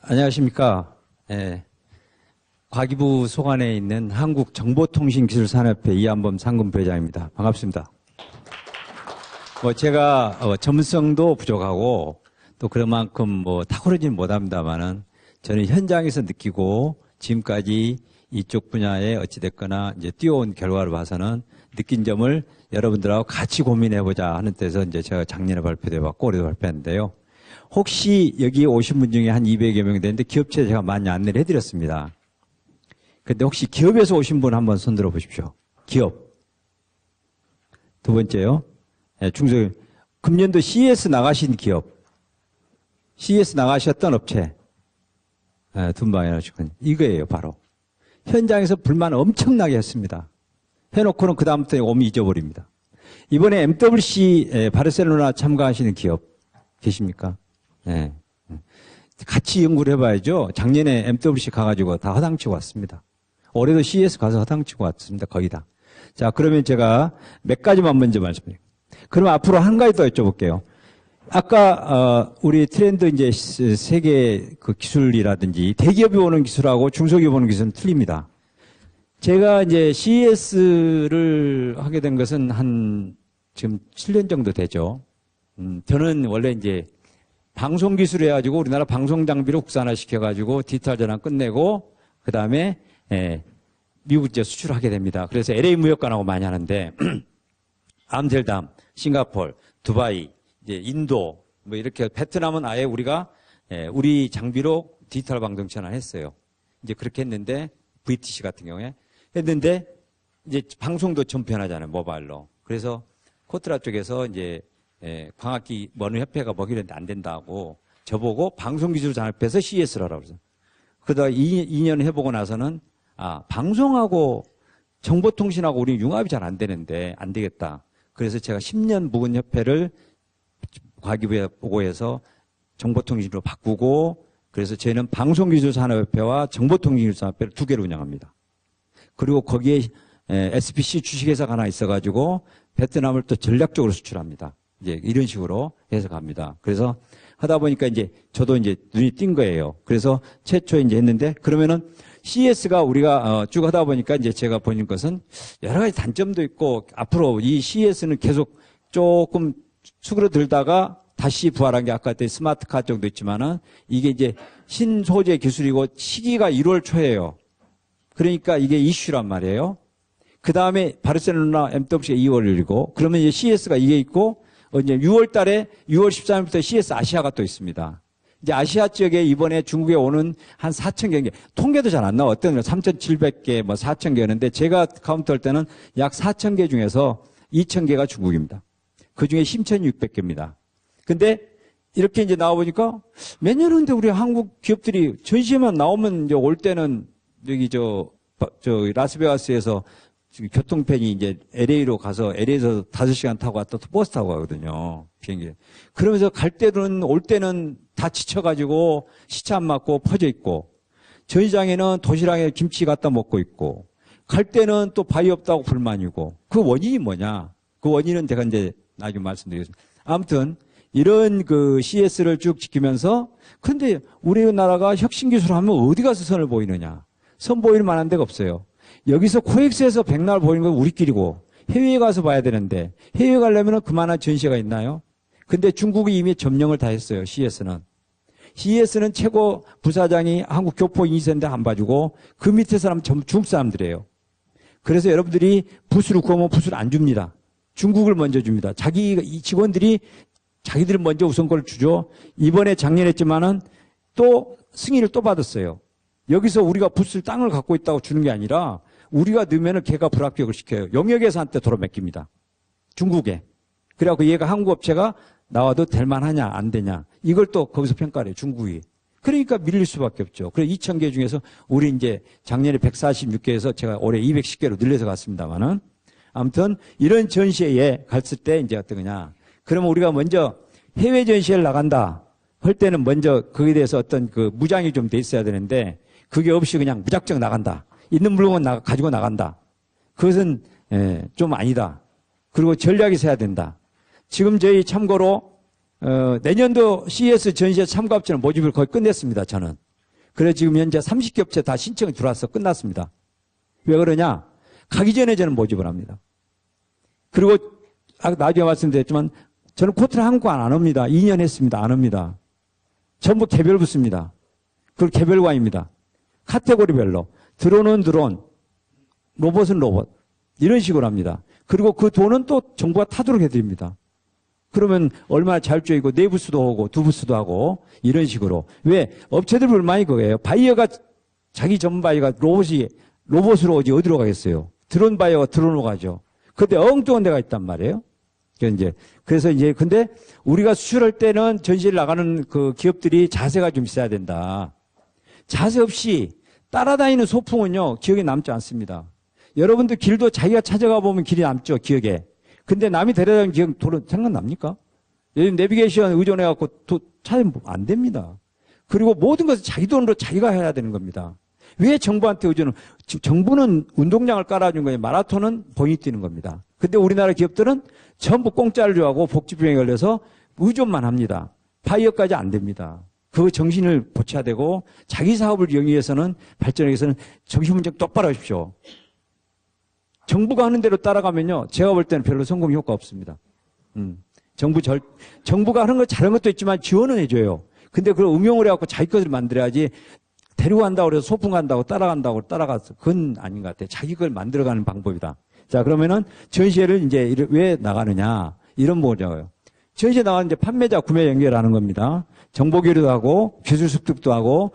안녕하십니까. 예, 과기부 소관에 있는 한국정보통신기술산업회 이한범 상근부회장입니다. 반갑습니다. 제가 전문성도 부족하고 또 그런 만큼 탁월하지는 못합니다만은 저는 현장에서 느끼고 지금까지 이쪽 분야에 어찌됐거나 이제 뛰어온 결과를 봐서는 느낀 점을 여러분들하고 같이 고민해보자 하는 데서 이제 제가 작년에 발표도 해봤고 올해도 발표했는데요. 혹시 여기 오신 분 중에 한 200여 명 되는데 기업체 제가 많이 안내를 해드렸습니다. 근데 혹시 기업에서 오신 분 한번 손들어 보십시오. 기업. 두 번째요. 네, 중소기업. 금년도 CES 나가신 기업. CES 나가셨던 업체. 네, 둔방이라시군. 이거예요, 바로. 현장에서 불만 엄청나게 했습니다. 해놓고는 그다음부터 오면 잊어버립니다. 이번에 MWC 바르셀로나 참가하시는 기업 계십니까? 네. 같이 연구를 해봐야죠. 작년에 MWC 가가지고 다 허당치고 왔습니다. 올해도 CES 가서 허당치고 왔습니다. 거의 다. 자, 그러면 제가 몇 가지만 먼저 말씀드릴게요. 그럼 앞으로 한 가지 더 여쭤볼게요. 아까 우리 트렌드 이제 세계 그 기술이라든지 대기업이 오는 기술하고 중소기업이 오는 기술은 틀립니다. 제가 이제 CES를 하게 된 것은 지금 7년 정도 되죠. 저는 원래 이제 방송 기술 해가지고 우리나라 방송 장비를 국산화 시켜가지고 디지털 전환 끝내고 그 다음에 미국 이제 수출하게 됩니다. 그래서 LA 무역관하고 많이 하는데 암스테르담, 싱가포르, 두바이, 이제 인도 이렇게 베트남은 아예 우리가 우리 장비로 디지털 방송 전환했어요. 이제 그렇게 했는데 VTC 같은 경우에 했는데 이제 방송도 전편하잖아요, 모바일로. 그래서 코트라 쪽에서 이제 광학기 협회가 먹이는데 안 된다고 저보고 방송기술산업회에서 CES를 하라고 그래서 그러다가 2년 해보고 나서는 방송하고 정보통신하고 우리 융합이 잘 안 되는데 안 되겠다. 그래서 제가 10년 묵은 협회를 과기부에 보고해서 정보통신으로 바꾸고 그래서 저희는 방송기술산업협회와 정보통신기술산업회를 두 개를 운영합니다. 그리고 거기에 SPC 주식회사가 하나 있어가지고 베트남을 또 전략적으로 수출합니다. 이제 이런 식으로 해서 갑니다. 그래서 하다 보니까 이제 저도 이제 눈이 띈 거예요. 그래서 최초에 이제 했는데 그러면은 CES가 우리가 쭉 하다 보니까 이제 제가 보는 것은 여러 가지 단점도 있고 앞으로 이 CES는 계속 조금 수그러들다가 다시 부활한 게 아까 했던 스마트카 정도 있지만은 이게 이제 신소재 기술이고 시기가 1월 초예요. 그러니까 이게 이슈란 말이에요. 그 다음에 바르셀로나 MWC가 2월이고 그러면 이제 CES가 이게 있고 이제 6월 달에 6월 13일부터 CES 아시아가 또 있습니다. 이제 아시아 지역에 이번에 중국에 오는 한 4,000개, 통계도 잘 안 나와. 어떤 건 3,700개, 4,000개였는데 제가 카운트할 때는 약 4,000개 중에서 2,000개가 중국입니다. 그 중에 1,600개입니다. 근데 이렇게 이제 나와보니까 몇 년 후인데 우리 한국 기업들이 전시회만 나오면 이제 올 때는 여기 라스베가스에서 지금 교통편이 이제 LA로 가서 LA에서 5시간 타고 왔다 또 버스 타고 가거든요. 비행기. 그러면서 갈 때는 올 때는 다 지쳐가지고 시차 안 맞고 퍼져 있고 전시장에는 도시락에 김치 갖다 먹고 있고 갈 때는 또 바위 없다고 불만이고 그 원인이 뭐냐? 그 원인은 제가 이제 나중에 말씀드리겠습니다. 아무튼 이런 그 CES를 쭉 지키면서 근데 우리나라가 혁신기술 하면 어디 가서 선을 보이느냐? 선 보일 만한 데가 없어요. 여기서 코엑스에서 백날 보이는 건 우리끼리고 해외에 가서 봐야 되는데 해외에 가려면 그만한 전시회가 있나요? 근데 중국이 이미 점령을 다 했어요. CES는. CES는 최고 부사장이 한국 교포 인사인데 안 봐주고 그 밑에 사람 전부 중국 사람들이에요. 그래서 여러분들이 부스를 구하면 부스를 안 줍니다. 중국을 먼저 줍니다. 이 직원들이 자기들 먼저 우선권을 주죠. 이번에 작년에 했지만은 또 승인을 또 받았어요. 여기서 우리가 부스를 땅을 갖고 있다고 주는 게 아니라 우리가 넣으면은 걔가 불합격을 시켜요. 영역예산한테 돌아맡깁니다. 중국에. 그래갖고 얘가 한국 업체가 나와도 될 만하냐 안 되냐 이걸 또 거기서 평가를 해요. 중국이. 그러니까 밀릴 수밖에 없죠. 그래서 2,000개 중에서 우리 이제 작년에 146개에서 제가 올해 210개로 늘려서 갔습니다만은 아무튼 이런 전시회에 갔을 때 이제 어떤 거냐. 그러면 우리가 먼저 해외 전시회를 나간다 할 때는 먼저 거기에 대해서 어떤 그 무장이 좀 돼 있어야 되는데 그게 없이 그냥 무작정 나간다. 있는 물건 가지고 나간다. 그것은 좀 아니다. 그리고 전략이 세야 된다. 지금 저희 참고로 내년도 CES 전시회 참가업체는 모집을 거의 끝냈습니다. 저는. 그래서 지금 현재 30개 업체 다 신청이 들어왔어. 끝났습니다. 왜 그러냐? 가기 전에 저는 모집을 합니다. 그리고 나중에 말씀드렸지만 저는 코트를 한국 안 옵니다. 2년 했습니다. 안 옵니다. 전부 개별 붙습니다. 그걸 개별화입니다. 카테고리별로. 드론은 드론, 로봇은 로봇. 이런 식으로 합니다. 그리고 그 돈은 또 정부가 타도록 해드립니다. 그러면 얼마나 자율적이고 네 부스도 하고 두 부스도 하고 이런 식으로. 왜? 업체들 불만이 그거예요. 바이어가 자기 전 바이어가 로봇으로 오지 어디로 가겠어요? 드론 바이어가 드론으로 가죠. 근데 엉뚱한 데가 있단 말이에요. 그래서 이제 근데 우리가 수출할 때는 전시를 나가는 그 기업들이 자세가 좀 있어야 된다. 자세 없이 따라다니는 소풍은요 기억에 남지 않습니다. 여러분들 길도 자기가 찾아가 보면 길이 남죠 기억에. 근데 남이 데려다니는 기억 도로 생각납니까? 요즘 내비게이션 의존해갖고 찾으면 안 됩니다. 그리고 모든 것을 자기 돈으로 자기가 해야 되는 겁니다. 왜 정부한테 의존을? 정부는 운동장을 깔아준 거예요. 마라톤은 본인이 뛰는 겁니다. 근데 우리나라 기업들은 전부 공짜를 줘하고 복지비용에 걸려서 의존만 합니다. 바이어까지 안 됩니다. 그 정신을 고쳐야 되고 자기 사업을 이용하기 위해서는 발전하기 위해서는 정신 좀 똑바로 하십시오. 정부가 하는 대로 따라가면요. 제가 볼 때는 별로 성공 효과 없습니다. 정부가 하는 거 잘하는 것도 있지만 지원은 해줘요. 근데 그걸 응용을 해갖고 자기 것을 만들어야지 데리고 간다고 그래서 소풍 간다고 따라간다고 따라가서 그건 아닌 것 같아요. 자기 걸 만들어가는 방법이다. 자, 그러면은 전시회를 이제 왜 나가느냐. 이런 뭐냐고요. 전시회 나가는 이제 판매자 구매 연결하는 겁니다. 정보 교류도 하고 기술 습득도 하고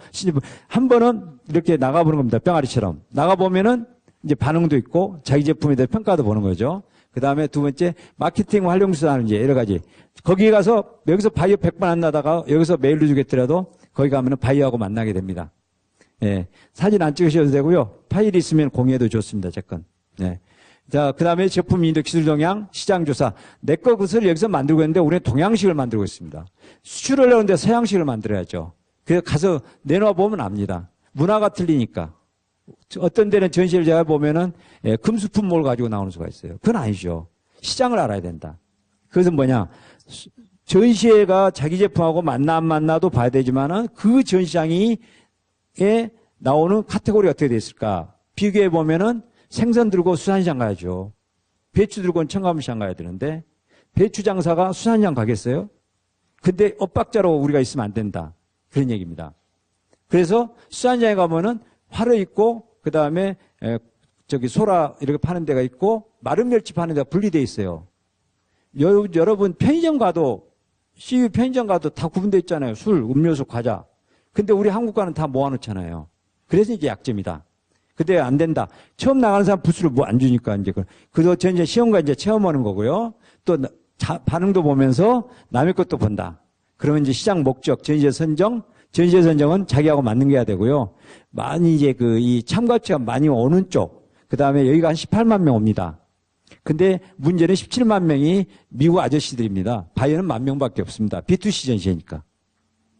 한 번은 이렇게 나가보는 겁니다. 병아리처럼. 나가보면은 이제 반응도 있고 자기 제품에 대해 평가도 보는 거죠. 그 다음에 두 번째 마케팅 활용수단은 이제 여러 가지. 거기 가서 여기서 바이어 100번 안 나다가 여기서 메일로 주겠더라도 거기 가면은 바이어하고 만나게 됩니다. 예. 사진 안 찍으셔도 되고요. 파일이 있으면 공유해도 좋습니다. 제 건. 예. 자, 그 다음에 제품 인도 기술 동향, 시장 조사. 내 것을 여기서 만들고 있는데 우리는 동양식을 만들고 있습니다. 수출을 하는데 서양식을 만들어야죠. 그래서 가서 내놓아 보면 압니다. 문화가 틀리니까. 어떤 데는 전시를 제가 보면은 금수품몰 가지고 나오는 수가 있어요. 그건 아니죠. 시장을 알아야 된다. 그것은 뭐냐? 전시회가 자기 제품하고 만나 안 만나도 봐야 되지만은 그 전시장에 나오는 카테고리가 어떻게 돼 있을까? 비교해 보면은 생선 들고 수산시장 가야죠. 배추 들고는 청가물시장 가야 되는데 배추 장사가 수산시장 가겠어요? 근데 엇박자로 우리가 있으면 안 된다. 그런 얘기입니다. 그래서 수산시장에 가면은 화로 있고 그 다음에 소라 이렇게 파는 데가 있고 마른 멸치 파는 데가 분리되어 있어요. 여러분 편의점 가도 CU 편의점 가도 다 구분되어 있잖아요. 술, 음료수, 과자. 근데 우리 한국과는 다 모아놓잖아요. 그래서 이제 약점이다. 근데 안 된다. 처음 나가는 사람 부스를 뭐 안 주니까 이제 그래서 저 이제 시험과 이제 체험하는 거고요. 또 반응도 보면서 남의 것도 본다. 그러면 이제 시장 목적, 전시회 선정은 자기하고 맞는 게 해야 되고요. 많이 이제 이 참가자가 많이 오는 쪽. 그 다음에 여기가 한 18만 명 옵니다. 근데 문제는 17만 명이 미국 아저씨들입니다. 바이어는 10,000명밖에 없습니다. B2C 전시회니까.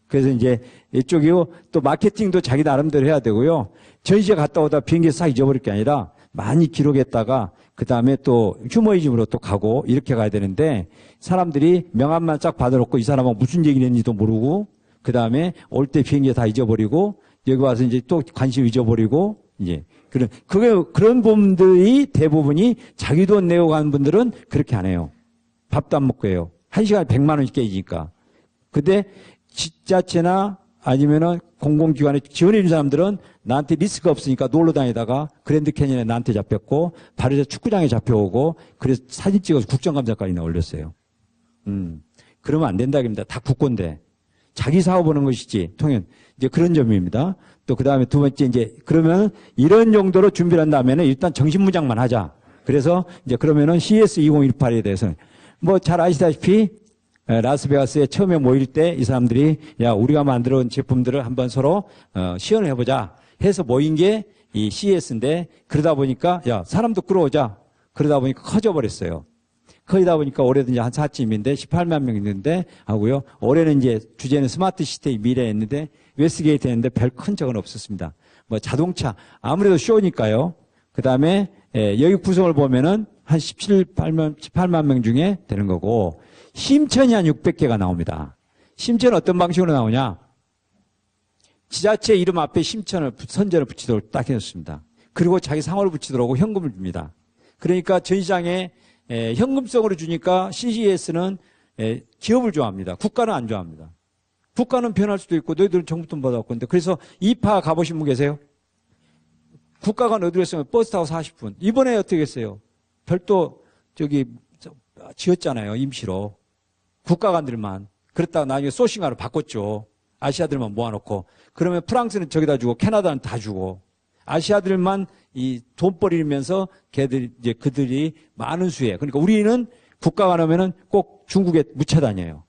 그래서 이제 이쪽이요. 또 마케팅도 자기 나름대로 해야 되고요. 전시회 갔다 오다 비행기 싹 잊어버릴 게 아니라 많이 기록했다가 그 다음에 또 휴머이즘으로 또 가고 이렇게 가야 되는데 사람들이 명함만 쫙 받아놓고 이 사람은 무슨 얘기를 했는지도 모르고 그 다음에 올 때 비행기 다 잊어버리고 여기 와서 이제 또 관심 잊어버리고 이제 그런 분들이 대부분이 자기 돈 내고 가는 분들은 그렇게 안 해요. 밥도 안 먹고 해요. 1시간에 100만 원씩 깨지니까. 근데 지자체나 아니면은 공공기관에 지원해 준 사람들은 나한테 리스크가 없으니까 놀러 다니다가 그랜드 캐니언에 나한테 잡혔고 바로 축구장에 잡혀오고 그래서 사진 찍어서 국정감사까지 올렸어요. 그러면 안 된다입니다. 다 국고인데. 자기 사업하는 것이지 통연 이제 그런 점입니다. 또 그 다음에 두 번째 이제 그러면 이런 정도로 준비를 한다면은 일단 정신무장만 하자. 그래서 이제 그러면은 CS 2018에 대해서는 뭐 잘 아시다시피 라스베가스에 처음에 모일 때 이 사람들이 야 우리가 만들어 온 제품들을 한번 서로 시연을 해보자 해서 모인 게 이 CES인데 그러다 보니까 야 사람도 끌어오자 그러다 보니까 커져버렸어요. 커지다 보니까 올해도 이제 한 4쯤인데 18만 명 있는데 하고요. 올해는 이제 주제는 스마트 시티의 미래였는데 웨스트게이트 했는데 별 큰 적은 없었습니다. 뭐 자동차 아무래도 쇼니까요. 그 다음에 여기 구성을 보면은 한 18만 명 중에 되는 거고 심천이 한 600개가 나옵니다. 심천은 어떤 방식으로 나오냐? 지자체 이름 앞에 선전을 붙이도록 딱 해줬습니다. 그리고 자기 상호를 붙이도록 현금을 줍니다. 그러니까 전시장에 현금성으로 주니까 CGS는 기업을 좋아합니다. 국가는 안 좋아합니다. 국가는 변할 수도 있고 너희들은 정부 돈 받아갖고 있는데 그래서 이파 가보신 분 계세요? 국가가 어디로 했으면 버스 타고 40분. 이번에 어떻게 했어요? 별도 지었잖아요. 임시로. 국가관들만. 그랬다가 나중에 소싱하러 바꿨죠. 아시아들만 모아놓고. 그러면 프랑스는 저기다 주고 캐나다는 다 주고. 아시아들만 이 돈 버리면서 그들이 많은 수에. 그러니까 우리는 국가관 하면은 꼭 중국에 묻혀 다녀요.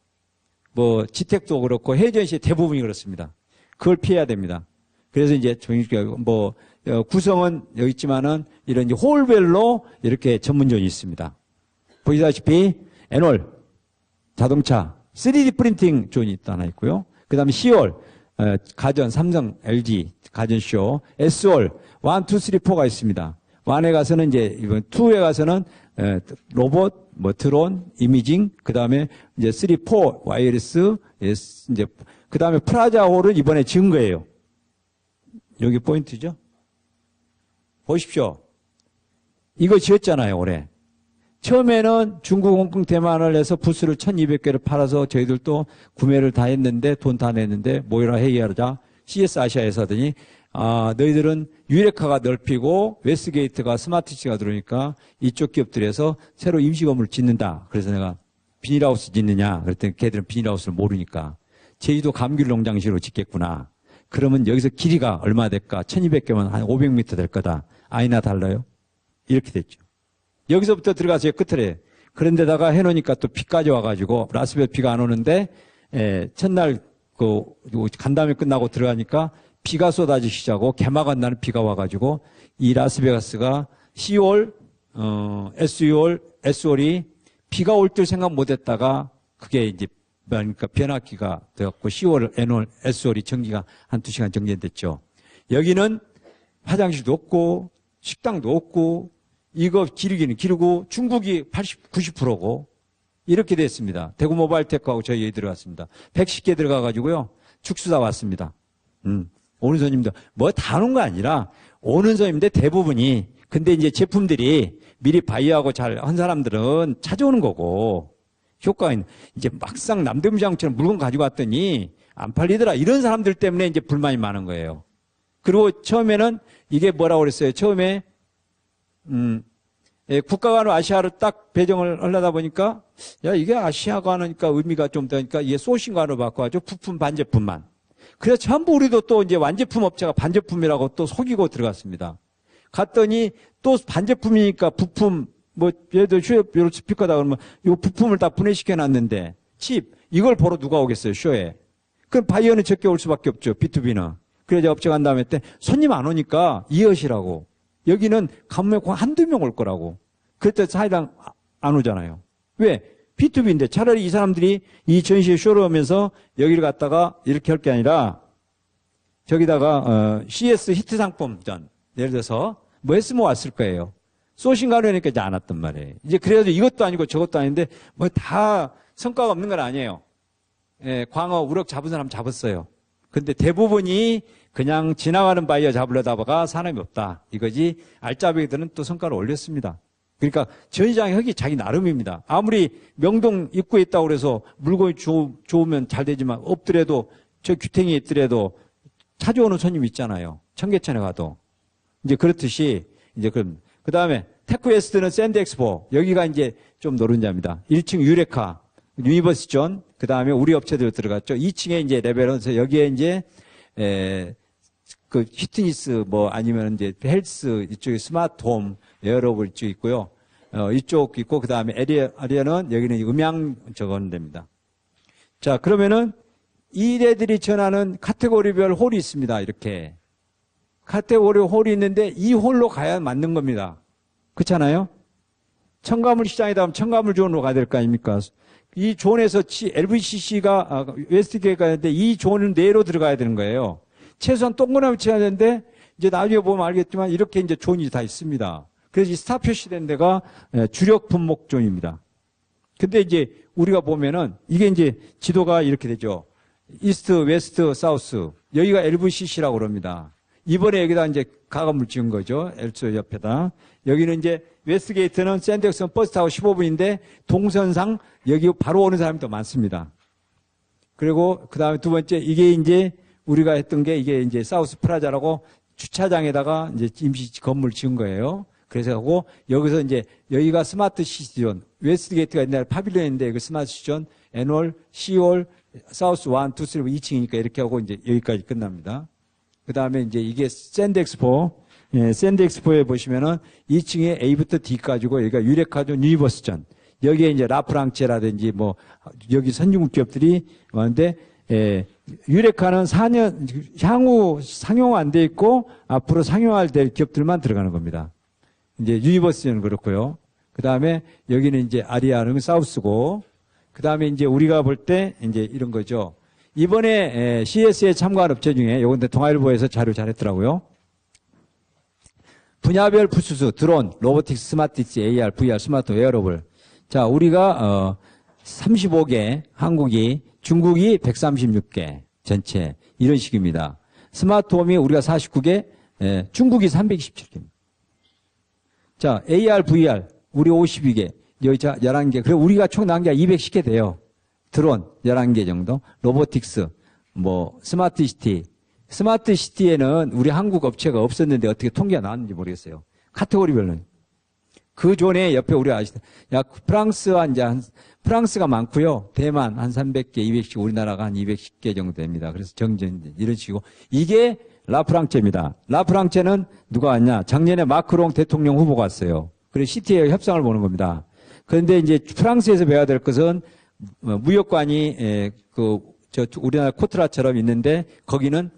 뭐 지택도 그렇고 해외 전시의 대부분이 그렇습니다. 그걸 피해야 됩니다. 그래서 이제 구성은 여기 있지만은 이런 이제 홀별로 이렇게 전문존이 있습니다. 보시다시피 애놀 자동차 3D 프린팅 존이 또 하나 있고요. 그 다음에 C홀 가전 삼성 LG 가전쇼 S홀 1, 2, 3, 4가 있습니다. 1에 가서는 이제 이번 2에 가서는 로봇, 드론, 이미징, 그 다음에 이제 3, 4 와이어리스, 이제 그 다음에 프라자 홀은 이번에 지은 거예요. 여기 포인트죠. 보십시오. 이거 지었잖아요, 올해. 처음에는 중국 홍콩 대만을 해서 부스를 1200개를 팔아서 저희들도 구매를 다 했는데 돈 다 냈는데 모이라 회의하자 CS 아시아에서 하더니 너희들은 유레카가 넓히고 웨스게이트가 스마트시티가 들어오니까 이쪽 기업들에서 새로 임시 건물을 짓는다. 그래서 내가 비닐하우스 짓느냐 그랬더니 걔들은 비닐하우스를 모르니까 제주도 감귤 농장식으로 짓겠구나. 그러면 여기서 길이가 얼마 될까? 1200개면 한 500m 될 거다. 아니나 달라요? 이렇게 됐죠. 여기서부터 들어가서 끝을 해. 그런데다가 해놓으니까 또 비까지 와가지고 라스베가스 비가 안 오는데 첫날 간담회 끝나고 들어가니까 비가 쏟아지기 시작하고 개막한 날은 비가 와가지고 이 라스베가스가 C홀, SU홀, S홀이 비가 올 줄 생각 못했다가 그게 이제 그러니까 변압기가 되었고 C홀, N홀, S홀이 전기가 한 2시간 정지됐죠. 여기는 화장실도 없고 식당도 없고 이거 기르기는 기르고 중국이 80, 90%고 이렇게 됐습니다. 대구 모바일테크하고 저희 들어갔습니다. 110개 들어가가지고요. 축수다 왔습니다. 오는 손님도 뭐 다 오는 거 아니라 오는 손님인데 대부분이 근데 이제 제품들이 미리 바이하고 잘 한 사람들은 찾아오는 거고 효과가 있는 이제 막상 남대문시장처럼 물건 가지고 왔더니 안 팔리더라 이런 사람들 때문에 이제 불만이 많은 거예요. 그리고 처음에는 이게 뭐라고 그랬어요. 처음에 국가관으로 아시아로 딱 배정을 하려다 보니까 야 이게 아시아관이니까 의미가 좀 되니까 이게 소싱관으로 바꿔가지고 부품 반제품만. 그래서 전부 우리도 또 이제 완제품 업체가 반제품이라고 또 속이고 들어갔습니다. 갔더니 또 반제품이니까 부품 예를 들어 쇼 스피커다 그러면 이 부품을 다 분해시켜 놨는데 칩 이걸 보러 누가 오겠어요 쇼에. 그럼 바이어는 적게 올 수밖에 없죠 B2B는. 그래서 업체 간 다음에 때 손님 안 오니까 이엇이라고. 여기는 가뭄에 한두 명 올 거라고. 그때 사회당 안 오잖아요. 왜? B2B인데 차라리 이 사람들이 이 전시회 쇼를 하면서 여기를 갖다가 이렇게 할 게 아니라 저기다가 CS 히트 상품전 예를 들어서 뭐 했으면 왔을 거예요. 소싱 가려니까 이제 안 왔단 말이에요. 이제 그래가지고 이것도 아니고 저것도 아닌데 뭐 다 성과가 없는 건 아니에요. 예, 광어 우럭 잡은 사람 잡았어요. 근데 대부분이 그냥 지나가는 바이어 잡으려다가 사람이 없다. 이거지 알짜배기들은 또 성과를 올렸습니다. 그러니까 전시장 혁이 자기 나름입니다. 아무리 명동 입구에 있다고 그래서 물건이 좋으면 잘 되지만 없더라도 저 규탱이에 있더라도 찾아오는 손님 있잖아요. 청계천에 가도. 이제 그렇듯이 이제 그 다음에 테크웨스트는 샌드엑스포 여기가 이제 좀 노른자입니다. 1층 유레카 유니버시존 그 다음에 우리 업체들 들어갔죠. 2층에 이제 레벨에서 여기에 이제 그 히트니스 아니면 이제 헬스 이쪽에 스마트홈 에어로블 이쪽 있고요. 이쪽 있고 그 다음에 에리어는 여기는 음향 적어는 됩니다. 자 그러면은 이래들이 전하는 카테고리별 홀이 있습니다. 이렇게 카테고리 홀이 있는데 이 홀로 가야 맞는 겁니다. 그렇잖아요? 첨가물 시장이다 하면 첨가물 존으로 가야 될 거 아닙니까? 이 존에서 LVCC가 웨스트게이트가 되는데 이 존은 내로 들어가야 되는 거예요. 최소한 동그라미 쳐야 되는데 이제 나중에 보면 알겠지만 이렇게 이제 존이 다 있습니다. 그래서 이 스타 표시된 데가 주력 분목 존입니다. 근데 이제 우리가 보면은 이게 이제 지도가 이렇게 되죠. 이스트, 웨스트, 사우스. 여기가 LVCC라고 그럽니다. 이번에 여기다 이제 가건물 지은 거죠. 엘스 옆에다. 여기는 이제 웨스트게이트는 샌드백스는 버스 타고 15분인데 동선상 여기 바로 오는 사람이 더 많습니다. 그리고 그 다음에 두 번째, 이게 이제 우리가 했던 게 이게 이제 사우스 프라자라고 주차장에다가 이제 임시 건물 지은 거예요. 그래서 하고 여기서 이제 여기가 스마트 시티존, 웨스트게이트가 옛날에 파빌리언인데 그 스마트 시티존, 애널, 시월, 사우스 1, 2, 3, 2층이니까 이렇게 하고 이제 여기까지 끝납니다. 그 다음에 이제 이게 샌드엑스포, 예, 샌드엑스포에 보시면은 2층에 A부터 D까지고 여기가 유레카존, 유니버스존. 여기에 이제 라프랑체라든지 뭐 여기 선진국 기업들이 왔는데, 예, 유레카는 4년 향후 상용화 안 돼 있고 앞으로 상용화될 될 기업들만 들어가는 겁니다. 이제 유니버스는 그렇고요. 그 다음에 여기는 이제 아리아는 사우스고, 그 다음에 이제 우리가 볼 때 이제 이런 거죠. 이번에 CS에 참가한 업체 중에 요건데 동아일보에서 자료 잘했더라고요. 분야별 부수수, 드론, 로보틱스, 스마트틱스, AR, VR, 스마트 웨어러블. 자, 우리가 35개, 한국이, 중국이 136개 전체 이런 식입니다. 스마트홈이 우리가 49개, 중국이 327개입니다. 자, AR, VR 우리 52개, 여자 11개. 그리고 우리가 총 나온 게 210개 돼요. 드론 11개 정도, 로보틱스, 뭐 스마트시티. 스마트시티에는 우리 한국 업체가 없었는데 어떻게 통계가 나왔는지 모르겠어요. 카테고리별로는. 그 존에 옆에 우리가 아시다. 야, 프랑스와 이제 프랑스가 많고요. 대만 한 300개, 200씩, 우리나라가 한 210개 정도 됩니다. 그래서 정전 이런 식이고. 이게 라프랑체입니다. 라프랑체는 누가 왔냐? 작년에 마크롱 대통령 후보가 왔어요. 그래서 시티에 협상을 보는 겁니다. 그런데 이제 프랑스에서 배워야 될 것은 무역관이 우리나라 코트라처럼 있는데 거기는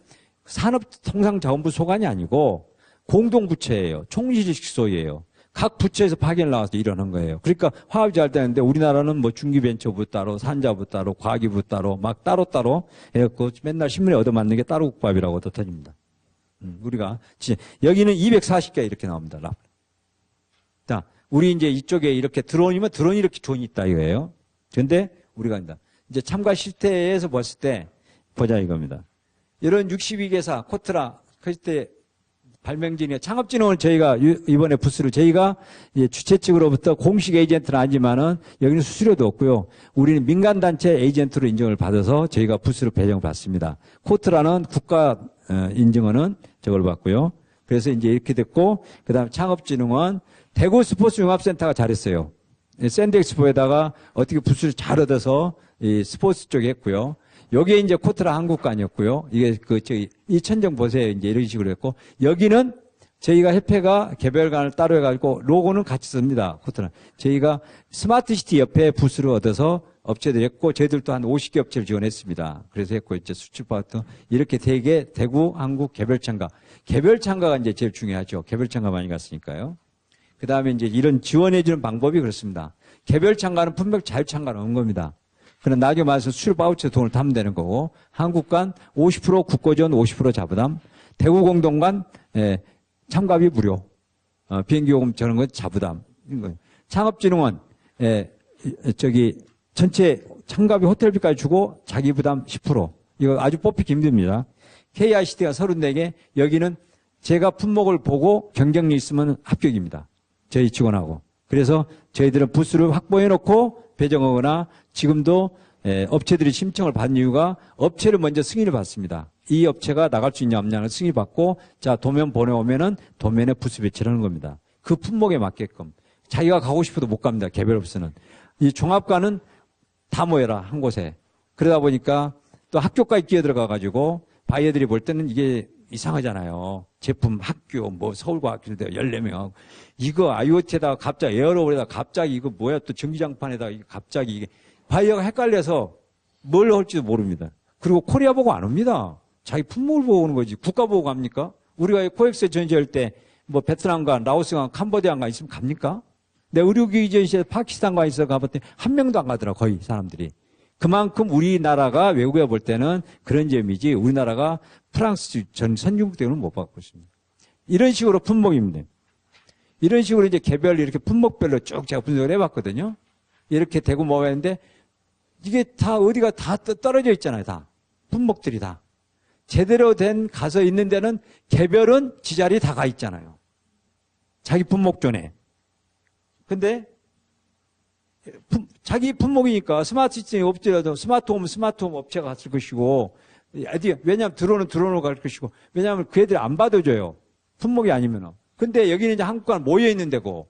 산업통상자원부 소관이 아니고 공동부처예요. 총실식소예요. 각 부처에서 파견을 나와서 일하는 거예요. 그러니까 화합이 잘 되는데 우리나라는 뭐 중기벤처부 따로, 산자부 따로, 과기부 따로, 막 따로따로 해갖고 맨날 신문에 얻어맞는 게 따로국밥이라고 얻어 터집니다. 우리가, 여기는 240개 이렇게 나옵니다. 자, 우리 이제 이쪽에 이렇게 드론이면 드론이 이렇게 존이 있다 이거예요. 근데 우리가 이제 참가 실태에서 봤을 때 보자 이겁니다. 이런 62개사, 코트라, 그때 발명진의 창업진흥을 저희가 이번에 부스를 저희가 주최 측으로부터 공식 에이전트는 아니지만은 여기는 수수료도 없고요. 우리는 민간단체 에이전트로 인정을 받아서 저희가 부스를 배정을 받습니다. 코트라는 국가 인증하는 저걸 받고요. 그래서 이제 이렇게 됐고, 그 다음에 창업진흥원 대구 스포츠 융합센터가 잘했어요. 샌드엑스포에다가 어떻게 부스를 잘 얻어서 이 스포츠 쪽에 했고요. 여기에 이제 코트라 한국관이었고요. 이게 이 천정 보세요. 이제 이런 식으로 했고, 여기는 저희가 협회가 개별관을 따로 해가지고 로고는 같이 씁니다. 코트라. 저희가 스마트시티 옆에 부스를 얻어서 업체들이 했고, 저희들도 한 50개 업체를 지원했습니다. 그래서 했고, 이제 수출파트 이렇게 되게 대구, 한국 개별참가. 개별참가가 이제 제일 중요하죠. 개별참가 많이 갔으니까요. 그 다음에 이제 이런 지원해주는 방법이 그렇습니다. 개별참가는 분명 자유참가는 없는 겁니다. 그럼 나중에 말해서 수출 바우처 돈을 타면 되는 거고, 한국관 50% 국고전 50% 자부담, 대구 공동관 참가비 무료, 비행기 요금 저런 건 자부담. 창업진흥원 전체 참가비 호텔비까지 주고 자기 부담 10%. 이거 아주 뽑히기 힘듭니다. KICT가 34개, 여기는 제가 품목을 보고 경쟁력 있으면 합격입니다. 저희 직원하고. 그래서 저희들은 부스를 확보해 놓고 배정하거나 지금도 업체들이 신청을 받은 이유가 업체를 먼저 승인을 받습니다. 이 업체가 나갈 수 있냐 없냐는 승인을 받고 자 도면 보내오면은 도면에 부스 배치를 하는 겁니다. 그 품목에 맞게끔. 자기가 가고 싶어도 못 갑니다. 개별 부스는. 이 종합관은 다 모여라 한 곳에. 그러다 보니까 또 학교까지 끼어들어가가지고 바이어들이 볼 때는 이게 이상하잖아요. 제품 학교 뭐 서울과학교인데 14명하고 이거 IoT에다가 갑자기 에어로블에다가 갑자기 이거 뭐야 또 전기장판에다가 갑자기 이게 바이어가 헷갈려서 뭘 할지도 모릅니다. 그리고 코리아 보고 안 옵니다. 자기 품목을 보고 오는 거지. 국가 보고 갑니까? 우리가 코엑스 전시할 때 뭐 베트남과 라오스가 캄보디아가 있으면 갑니까? 내 의료기기 전시에 파키스탄과 있어 가봤더니 한 명도 안 가더라 거의 사람들이. 그만큼 우리나라가 외국에 볼 때는 그런 점이지 우리나라가 프랑스 전 선진국 때는 못 받고 있습니다. 이런 식으로 품목입니다. 이런 식으로 이제 개별 이렇게 품목별로 쭉 제가 분석을 해봤거든요. 이렇게 되고 뭐 했는데 이게 다 어디가 다 떨어져 있잖아요. 다. 품목들이 다. 제대로 된 가서 있는 데는 개별은 지자리 다 가 있잖아요. 자기 품목존에. 근데 자기 품목이니까 스마트 시스템이 없더라도 스마트홈은 스마트홈 업체가 갔을 것이고, 왜냐하면 드론으로 갈 것이고, 왜냐하면 그 애들이 안 받아줘요. 품목이 아니면은. 근데 여기는 이제 한국관 모여있는 데고,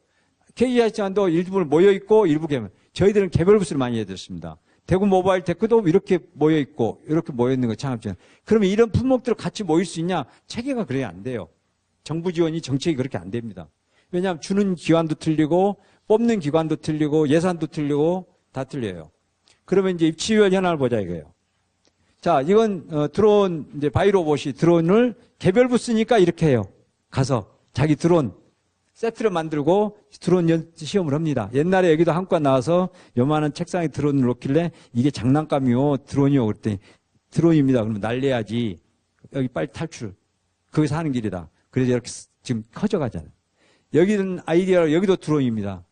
KGIC도 일부는 모여있고, 일부 개별. 저희들은 개별 부스를 많이 해드렸습니다. 대구 모바일 테크도 이렇게 모여있고, 이렇게 모여있는 거 창업지원. 그러면 이런 품목들 같이 모일 수 있냐? 체계가 그래야 안 돼요. 정부 지원이 정책이 그렇게 안 됩니다. 왜냐하면 주는 기관도 틀리고, 뽑는 기관도 틀리고, 예산도 틀리고, 다 틀려요. 그러면 이제 입치위원 현황을 보자 이거예요. 자, 이건 드론, 이제 바이로봇이 드론을 개별 부스니까 이렇게 해요. 가서 자기 드론 세트를 만들고 드론 시험을 합니다. 옛날에 여기도 한과 나와서 요만한 책상에 드론을 놓길래 이게 장난감이요, 드론이요. 그랬더니 드론입니다. 그러면 날려야지. 여기 빨리 탈출. 거기서 하는 길이다. 그래서 이렇게 지금 커져가잖아요. 여기는 아이디어, 여기도 드론입니다.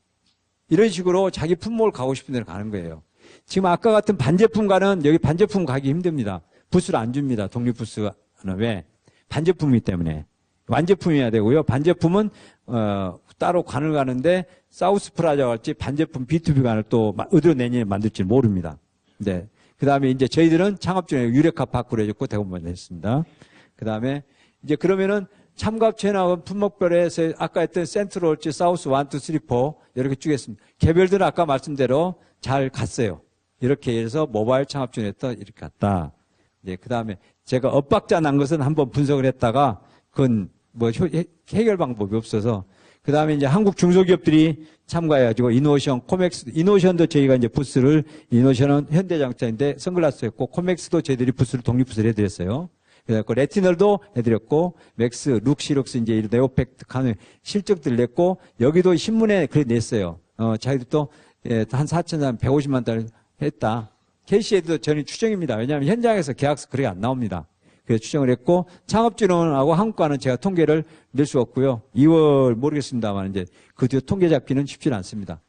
이런 식으로 자기 품목을 가고 싶은 데로 가는 거예요. 지금 아까 같은 반제품과는 여기 반제품 가기 힘듭니다. 부스를 안 줍니다. 독립 부스는. 왜? 반제품이기 때문에. 완제품이어야 되고요. 반제품은 따로 관을 가는데 사우스 프라자와 같이 반제품 B2B 관을 또 어디로 내년에 만들지 모릅니다. 네. 그 다음에 이제 저희들은 창업중에 유레카 파크로 해줬고 대구만 했습니다. 그 다음에 이제 그러면은 참가업체나 품목별에서 아까 했던 센트럴지 사우스 1, 2, 3, 4 이렇게 쭉 했습니다. 개별들은 아까 말씀대로 잘 갔어요. 이렇게 해서 모바일 창업중에서 이렇게 갔다. 이제 그 다음에 제가 엇박자 난 것은 한번 분석을 했다가 그건 뭐 해결 방법이 없어서 그 다음에 이제 한국 중소기업들이 참가해가지고 이노션, 코맥스, 이노션도 저희가 이제 부스를 이노션은 현대자동차인데 선글라스였고 코맥스도 저희들이 부스를 독립부스를 해드렸어요. 그래서 레티널도 해드렸고 맥스, 룩시룩스 이제 이런 네오팩트 카누 실적들 냈고 여기도 신문에 글 냈어요. 자기도 또 한 4천 150만 달러 했다. KC에도 전혀 추정입니다. 왜냐하면 현장에서 계약서 그렇게 안 나옵니다. 그래서 추정을 했고 창업진흥원하고 한국과는 제가 통계를 낼 수 없고요. 2월 모르겠습니다만 이제 그 뒤에 통계 잡기는 쉽지는 않습니다.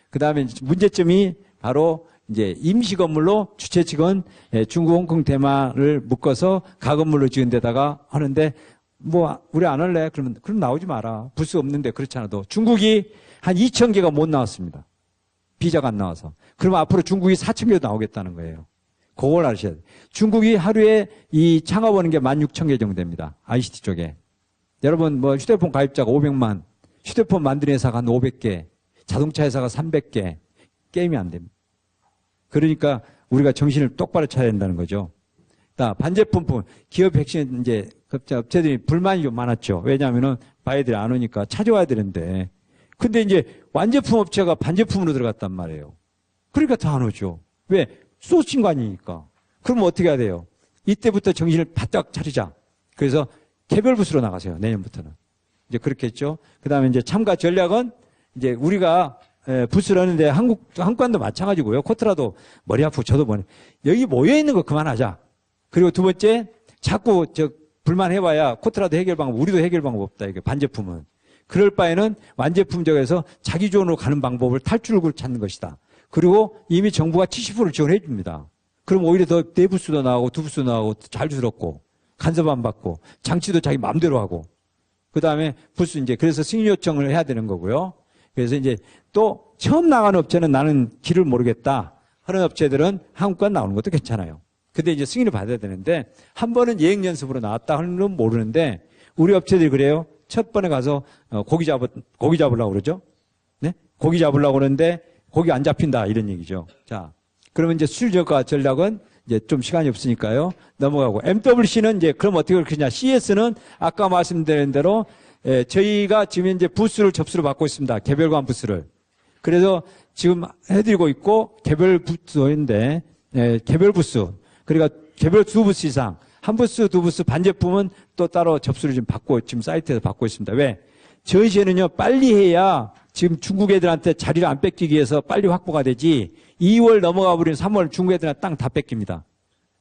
그 다음에 문제점이 바로 이제 임시 건물로 주최 측은 중국, 홍콩, 대만을 묶어서 가건물로 지은 데다가 하는데 뭐 우리 안 할래? 그럼 나오지 마라. 부스 없는데 그렇지 않아도 중국이 한 2,000개가 못 나왔습니다. 비자가 안 나와서. 그럼 앞으로 중국이 4,000개 나오겠다는 거예요. 그걸 아셔야 돼요. 중국이 하루에 이 창업하는 게 16,000개 정도 됩니다. ICT 쪽에. 여러분 뭐 휴대폰 가입자가 500만, 휴대폰 만드는 회사가 한 500개, 자동차 회사가 300개, 게임이 안 됩니다. 그러니까 우리가 정신을 똑바로 차려야 된다는 거죠. 반제품, 기업 핵심 이제 업체들이 불만이 좀 많았죠. 왜냐하면은 바이들이 안 오니까 찾아와야 되는데. 근데 이제 완제품 업체가 반제품으로 들어갔단 말이에요. 그러니까 더 안 오죠. 왜? 쏘신 거 아니니까. 그러면 어떻게 해야 돼요? 이때부터 정신을 바짝 차리자. 그래서 개별 부스로 나가세요. 내년부터는. 이제 그렇게 했죠. 그 다음에 이제 참가 전략은 이제 우리가 부스를 하는데 한국관도 마찬가지고요. 코트라도 머리 아프고 저도 여기 모여있는 거 그만하자. 그리고 두 번째, 자꾸 불만해봐야 코트라도 해결 방법, 우리도 해결 방법 없다. 이게 반제품은. 그럴 바에는 완제품 쪽에서 자기 존으로 가는 방법을 탈출구를 찾는 것이다. 그리고 이미 정부가 70%를 지원해 줍니다. 그럼 오히려 더 네 부스도 나오고 두 부스도 나오고 잘 줄었고 간섭 안 받고 장치도 자기 마음대로 하고 그 다음에 부스 이제 그래서 승인 요청을 해야 되는 거고요. 그래서 이제 또 처음 나가는 업체는 나는 길을 모르겠다 하는 업체들은 한국관 나오는 것도 괜찮아요. 근데 이제 승인을 받아야 되는데 한 번은 예행 연습으로 나왔다 하는 건 모르는데 우리 업체들이 그래요. 첫 번에 가서 고기 잡으려고 그러죠. 네? 고기 잡으려고 그러는데 고기 안 잡힌다 이런 얘기죠. 자, 그러면 이제 수출 저가 전략은 이제 좀 시간이 없으니까요. 넘어가고 MWC는 이제 그럼 어떻게 그러냐? CS는 아까 말씀드린 대로 저희가 지금 이제 부스를 접수를 받고 있습니다. 개별관 부스를. 그래서 지금 해드리고 있고 개별 부스인데 개별 부스 그러니까 개별 두 부스 이상 한 부스 두 부스 반제품은 또 따로 접수를 지금 받고 지금 사이트에서 받고 있습니다. 왜? 저희 시에는요 빨리 해야 지금 중국 애들한테 자리를 안 뺏기기 위해서 빨리 확보가 되지 2월 넘어가 버리면 3월 중국 애들한테 땅 다 뺏깁니다.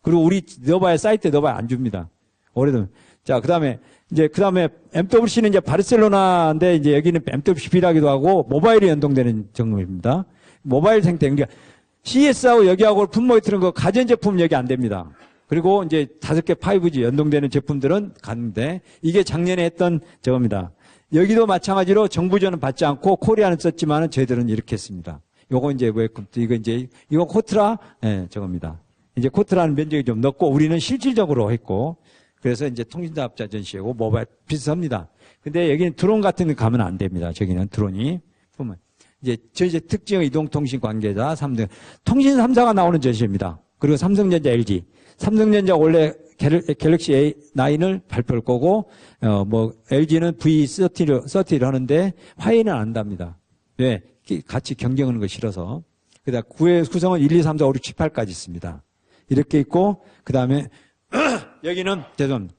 그리고 우리 넣어봐야 사이트에 넣어봐야 안 줍니다. 오래되면. 자, 그 다음에 MWC는 이제 바르셀로나인데 이제 여기는 MWC 비라기도 하고 모바일이 연동되는 정도입니다. 모바일 생태. 그러니까 CS하고 여기하고 품목이 트는 거 가전제품 여기 안 됩니다. 그리고 이제 5개 5G 연동되는 제품들은 갔는데 이게 작년에 했던 저겁니다. 여기도 마찬가지로 정부 지원은 받지 않고 코리아는 썼지만은 저희들은 이렇게 했습니다. 요거 이제 이거 코트라 저겁니다. 이제 코트라는 면적이 좀 넓고 우리는 실질적으로 했고 그래서 이제 통신사업자 전시회고 모바일 비슷합니다. 근데 여기는 드론 같은 데 가면 안 됩니다. 저기는 드론이 보면 이제 특징 이동통신 관계자 3등 통신 3사가 나오는 전시회입니다. 그리고 삼성전자, LG. 삼성전자 원래 갤럭시 A9을 발표할 거고 LG는 V30를 하는데 화웨이는 안 한답니다. 왜? 같이 경쟁하는 거 싫어서. 그다음 구성은 1, 2, 3, 4, 5, 6, 7, 8까지 있습니다. 이렇게 있고 그다음에 여기는 죄송합니다.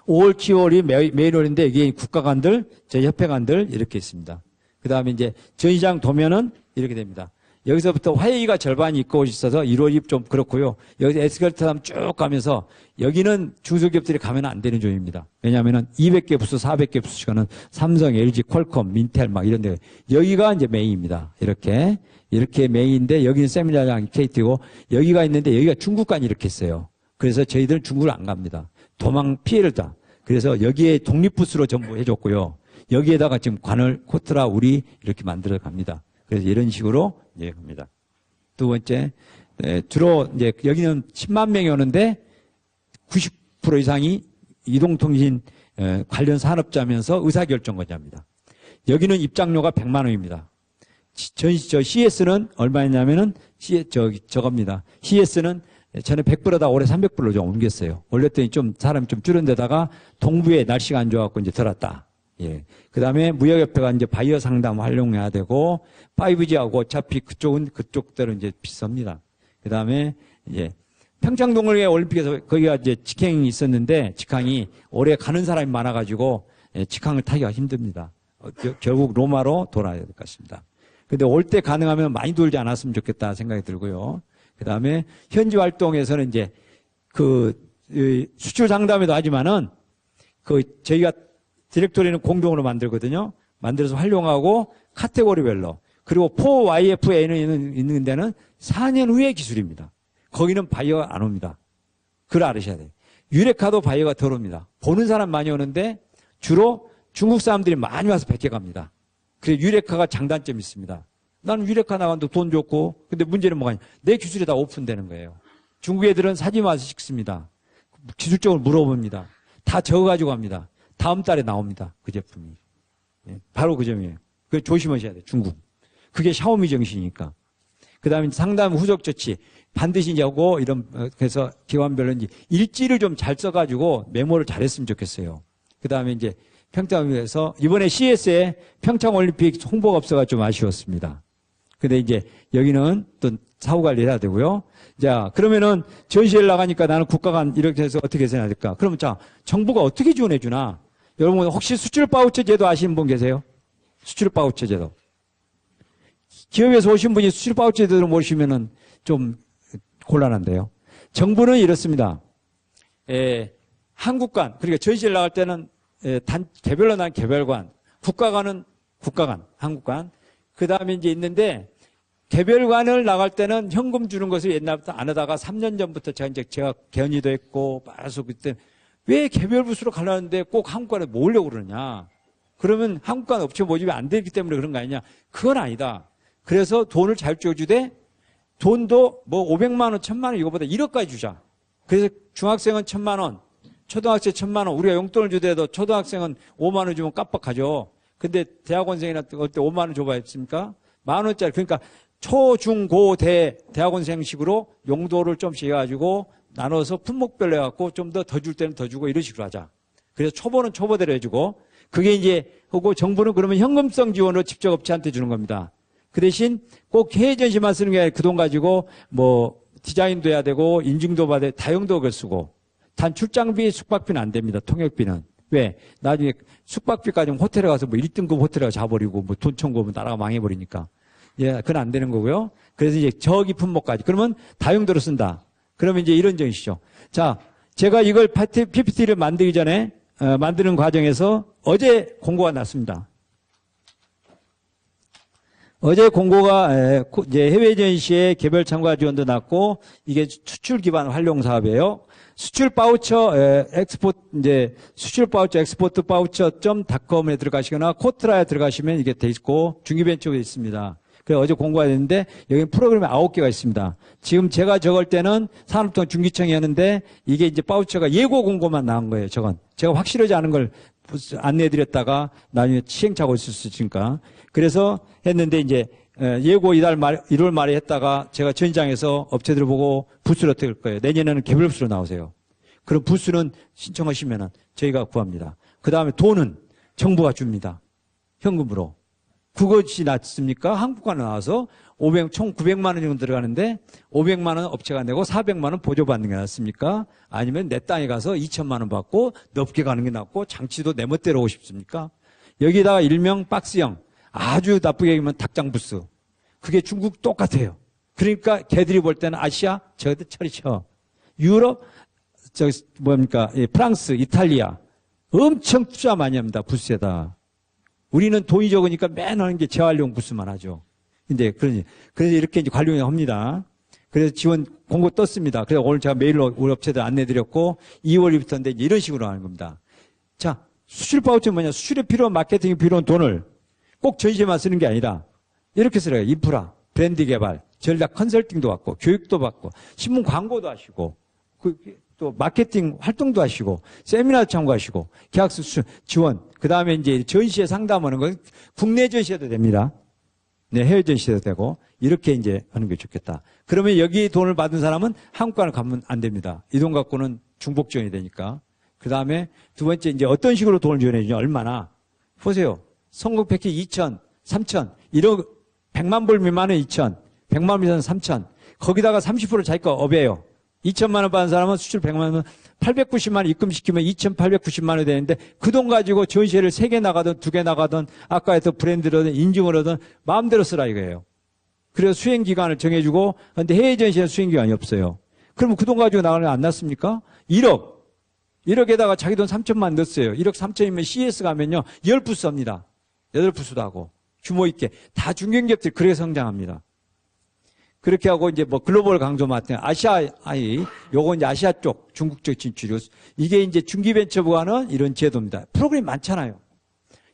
5월, 10월이 메인홀인데 이게 국가관들, 저희 협회관들 이렇게 있습니다. 그다음에 이제 전시장 도면은 이렇게 됩니다. 여기서부터 화웨이가 절반이 있고 있어서 1월이 좀 그렇고요. 여기서 에스컬레이터 쭉 가면서 여기는 중소기업들이 가면 안 되는 조입니다. 왜냐하면은 200개 부스, 400개 부스 가는 삼성, LG, 퀄컴, 민텔 막 이런 데 여기가 이제 메인입니다. 이렇게 메인인데 여기는 세미나장 KT고 여기가 있는데 여기가 중국관이 이렇게 있어요. 그래서 저희들은 중국을 안 갑니다. 도망 피해를 다. 그래서 여기에 독립부스로 전부 해줬고요. 여기에다가 지금 관을 코트라 우리 이렇게 만들어 갑니다. 그래서 이런 식으로 이제 갑니다. 두 번째, 주로 이제 여기는 10만 명이 오는데 90% 이상이 이동통신 관련 산업자면서 의사결정권자입니다. 여기는 입장료가 100만 원입니다. 저 CS는 얼마였냐면은 저겁니다. CS는 전에 100불하다 올해 300불로 좀 옮겼어요. 올렸더니 좀 사람이 좀 줄은 데다가 동부에 날씨가 안 좋아갖고 이제 덜 왔다. 예. 그 다음에 무역협회가 이제 바이어 상담 활용해야 되고, 5G하고 어차피 그쪽들은 이제 비쌉니다. 그 다음에, 이제, 평창동을 올림픽에서 거기가 이제 직행이 있었는데, 직항이 올해 가는 사람이 많아가지고, 직항을 타기가 힘듭니다. 결국 로마로 돌아야 될 것 같습니다. 근데 올 때 가능하면 많이 돌지 않았으면 좋겠다 생각이 들고요. 그 다음에 현지 활동에서는 이제 수출 상담에도 하지만은 저희가 디렉토리는 공동으로 만들거든요. 만들어서 활용하고 카테고리별로. 그리고 4YFA는 있는 데는 4년 후의 기술입니다. 거기는 바이어가 안 옵니다. 그걸 알으셔야 돼요. 유레카도 바이어가 덜 옵니다. 보는 사람 많이 오는데 주로 중국 사람들이 많이 와서 베껴 갑니다. 그래서 유레카가 장단점이 있습니다. 나는 유레카 나간도 돈 좋고, 근데 문제는 뭐가 있냐. 내 기술이 다 오픈되는 거예요. 중국 애들은 사진 와서 찍습니다. 기술적으로 물어봅니다. 다 적어가지고 갑니다. 다음 달에 나옵니다. 그 제품이. 바로 그 점이에요. 그걸 조심하셔야 돼요. 중국. 그게 샤오미 정신이니까. 그 다음에 상담 후속 조치. 반드시 이제 하고, 그래서 기관별로 이제 일지를 좀 잘 써가지고 메모를 잘했으면 좋겠어요. 그 다음에 이제 평창에서 이번에 CS에 평창올림픽 홍보가 없어가 좀 아쉬웠습니다. 근데 이제 여기는 또 사후 관리를 해야 되고요. 자, 그러면은 전시회를 나가니까 나는 국가간 이렇게 해서 어떻게 해야 될까? 그러면 자, 정부가 어떻게 지원해 주나? 여러분 혹시 수출 바우처 제도 아시는 분 계세요? 수출 바우처 제도. 기업에서 오신 분이 수출 바우처 제도를 모르시면은 좀 곤란한데요. 정부는 이렇습니다. 한국관, 그러니까 전시회를 나갈 때는 개별로 난 개별관, 국가관은 국가관, 한국관. 그 다음에 이제 있는데, 개별관을 나갈 때는 현금 주는 것을 옛날부터 안 하다가 3년 전부터 제가 견의도 했고, 말해서 그때 왜 개별 부스로 가려는데 꼭 한국관에 모으려고 그러냐. 그러면 한국관 업체 모집이 안 되기 때문에 그런 거 아니냐. 그건 아니다. 그래서 돈을 잘 줘주되, 돈도 뭐 500만 원, 1000만 원 이거보다 1억까지 주자. 그래서 중학생은 1000만 원, 초등학생 1000만 원, 우리가 용돈을 주더라도 초등학생은 5만 원 주면 깜빡하죠. 근데 대학원생이나 그때 5만 원 줘봐야 했습니까? 10,000원짜리. 그러니까 초, 중, 고, 대학원생식으로 용도를 좀씩 해가지고 나눠서 품목별로 해갖고 좀 더 줄 때는 더 주고 이런 식으로 하자. 그래서 초보는 초보대로 해주고 그게 이제 하고 정부는 그러면 현금성 지원으로 직접 업체한테 주는 겁니다. 그 대신 꼭 해외 전시만 쓰는 게 아니라 그 돈 가지고 뭐 디자인도 해야 되고 인증도 받아야 다용도 그걸 쓰고 단 출장비, 숙박비는 안 됩니다. 통역비는. 왜? 나중에 숙박비까지 호텔에 가서 뭐 1등급 호텔에 가서 자버리고 뭐 돈 청구하면 나라가 망해버리니까. 예, 그건 안 되는 거고요. 그래서 이제 저기 품목까지. 그러면 다용도로 쓴다. 그러면 이제 이런 정이시죠. 자, 제가 이걸 PPT를 만들기 전에, 만드는 과정에서 어제 공고가 났습니다. 어제 공고가 이제 해외 전시회 개별 참가 지원도 났고 이게 수출 기반 활용 사업이에요. 수출 바우처 엑스포트 이제 수출 바우처 엑스포트 바우처.com에 들어가시거나 코트라에 들어가시면 이게 돼 있고 중기벤처에 있습니다. 그래서 어제 공고가 됐는데 여기 프로그램이 9개가 있습니다. 지금 제가 적을 때는 산업통 중기청이었는데 이게 이제 바우처가 예고 공고만 나온 거예요. 저건 제가 확실하지 않은 걸 안내해드렸다가 나중에 시행착오가 있을 수 있으니까 그래서 했는데 이제 예고 1월 말에 했다가 제가 전시장에서 업체들을 보고 부스를 어떻게 할 거예요. 내년에는 개별 부스로 나오세요. 그럼 부스는 신청하시면은 저희가 구합니다. 그 다음에 돈은 정부가 줍니다. 현금으로. 그것이 낫습니까? 한국과 나와서 총 900만 원 정도 들어가는데 500만 원 업체가 내고 400만 원 보조받는 게 낫습니까? 아니면 내 땅에 가서 2천만 원 받고 넓게 가는 게 낫고 장치도 내 멋대로 오고 싶습니까? 여기다가 일명 박스형 아주 나쁘게 얘기하면 닭장 부스. 그게 중국 똑같아요. 그러니까 걔들이 볼 때는 아시아 저들 철이 쳐. 유럽 프랑스, 이탈리아 엄청 투자 많이 합니다. 부스에다. 우리는 돈이 적으니까 맨 하는 게 재활용 부스만 하죠. 근데 그래서 이렇게 이제 관리를 합니다. 그래서 지원 공고 떴습니다. 그래서 오늘 제가 메일로 우리 업체들 안내드렸고 2월부터인데 이런 식으로 하는 겁니다. 자, 수출 바우처는 뭐냐? 수출에 필요한 마케팅에 필요한 돈을 꼭 전시에만 쓰는 게 아니라 이렇게 쓰래요. 인프라, 브랜드 개발, 전략 컨설팅도 받고 교육도 받고 신문 광고도 하시고 또 마케팅 활동도 하시고 세미나도 참가하시고 계약서 수출 지원 그 다음에 이제 전시회 상담하는 건 국내 전시회도 됩니다. 네, 해외 전시회도 되고 이렇게 이제 하는 게 좋겠다. 그러면 여기 돈을 받은 사람은 한국관을 가면 안 됩니다. 이 돈 갖고는 중복 지원이 되니까. 그 다음에 두 번째 이제 어떤 식으로 돈을 지원해 주냐 얼마나 보세요. 성공 패키지 2천, 3천 100만 불 미만은 2천 100만 불 미만은 3천 거기다가 30% 자기 거 업해요. 2천만 원 받은 사람은 수출 100만 원 890만 원 입금시키면 2,890만 원이 되는데 그 돈 가지고 전시회를 3개 나가든 2개 나가든 아까 했던 브랜드로든 인증을 하든 마음대로 쓰라 이거예요. 그래서 수행기간을 정해주고 근데 해외 전시회는 수행기간이 없어요. 그러면 그 돈 가지고 나가는 거 안 났습니까? 1억에다가 자기 돈 3천만 넣었어요. 1억 3천이면 CS 가면요 10부스 합니다. 8부스도 하고 규모 있게 다 중견기업들이 그렇게 성장합니다. 그렇게 하고 이제 뭐 글로벌 강조 마케팅, 요건 이제 아시아 쪽, 중국 쪽 진출이고 이게 이제 중기벤처부가 하는 이런 제도입니다. 프로그램이 많잖아요.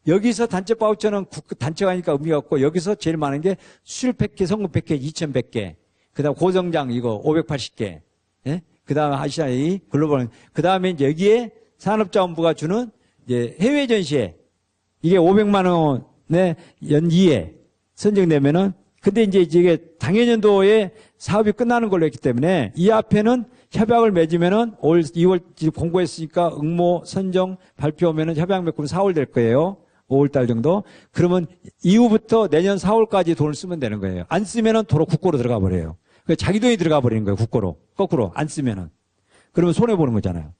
여기서 단체 바우처는 단체가 하니까 의미가 없고 여기서 제일 많은 게 수출 패키지, 성공 패키지 2,100개, 그 다음 고성장 이거 580개, 예? 그 다음에 아시아의 글로벌, 그 다음에 이제 여기에 산업자원부가 주는 이제 해외 전시회 이게 500만 원의 연기에 선정되면은 근데 이제 이게 당해년도에 사업이 끝나는 걸로 했기 때문에 이 앞에는 협약을 맺으면은 올 2월 공고했으니까 응모 선정 발표하면은 협약 맺으면 4월 될 거예요. 5월 달 정도. 그러면 이후부터 내년 4월까지 돈을 쓰면 되는 거예요. 안 쓰면은 도로 국고로 들어가 버려요. 자기 돈이 들어가 버리는 거예요. 국고로. 거꾸로 안 쓰면은. 그러면 손해 보는 거잖아요.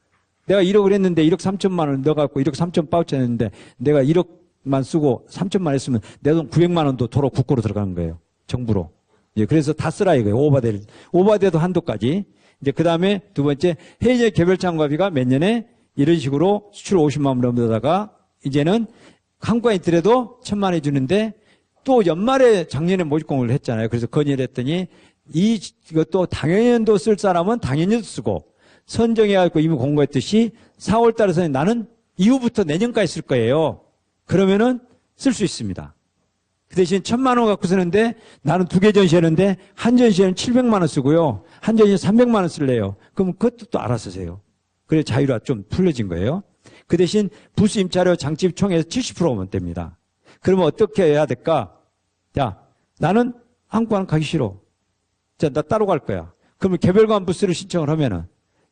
내가 1억을 했는데 1억 3천만 원 넣어갖고 1억 3천 바우처 했는데 내가 1억만 쓰고 3천만 했으면 내 돈 900만 원도 도로 국고로 들어가는 거예요. 정부로. 예, 그래서 다 쓰라 이거예요. 오버돼도 한도까지. 이제 그 다음에 두 번째 해외 개별 참가비가 몇 년에 이런 식으로 수출 50만 원 넘어다가 이제는 한국에 있더라도 1,000만 원 해주는데 또 연말에 작년에 모집 공고를 했잖아요. 그래서 건의를 했더니 이것도 당연연도 쓸 사람은 당연연도 쓰고 선정해갖고 이미 공고했듯이 4월 달에서 나는 이후부터 내년까지 쓸 거예요. 그러면은 쓸 수 있습니다. 그 대신 1,000만 원 갖고 쓰는데 나는 2개 전시하는데 한 전시에는 700만 원 쓰고요. 한 전시에 300만 원 쓸래요. 그럼 그것도 또 알아서 쓰세요. 그래서 자유가 좀 풀려진 거예요. 그 대신 부스 임차료 장치 총에서 70%면 됩니다. 그러면 어떻게 해야 될까? 자, 나는 한국관 가기 싫어. 자, 나 따로 갈 거야. 그러면 개별관 부스를 신청을 하면은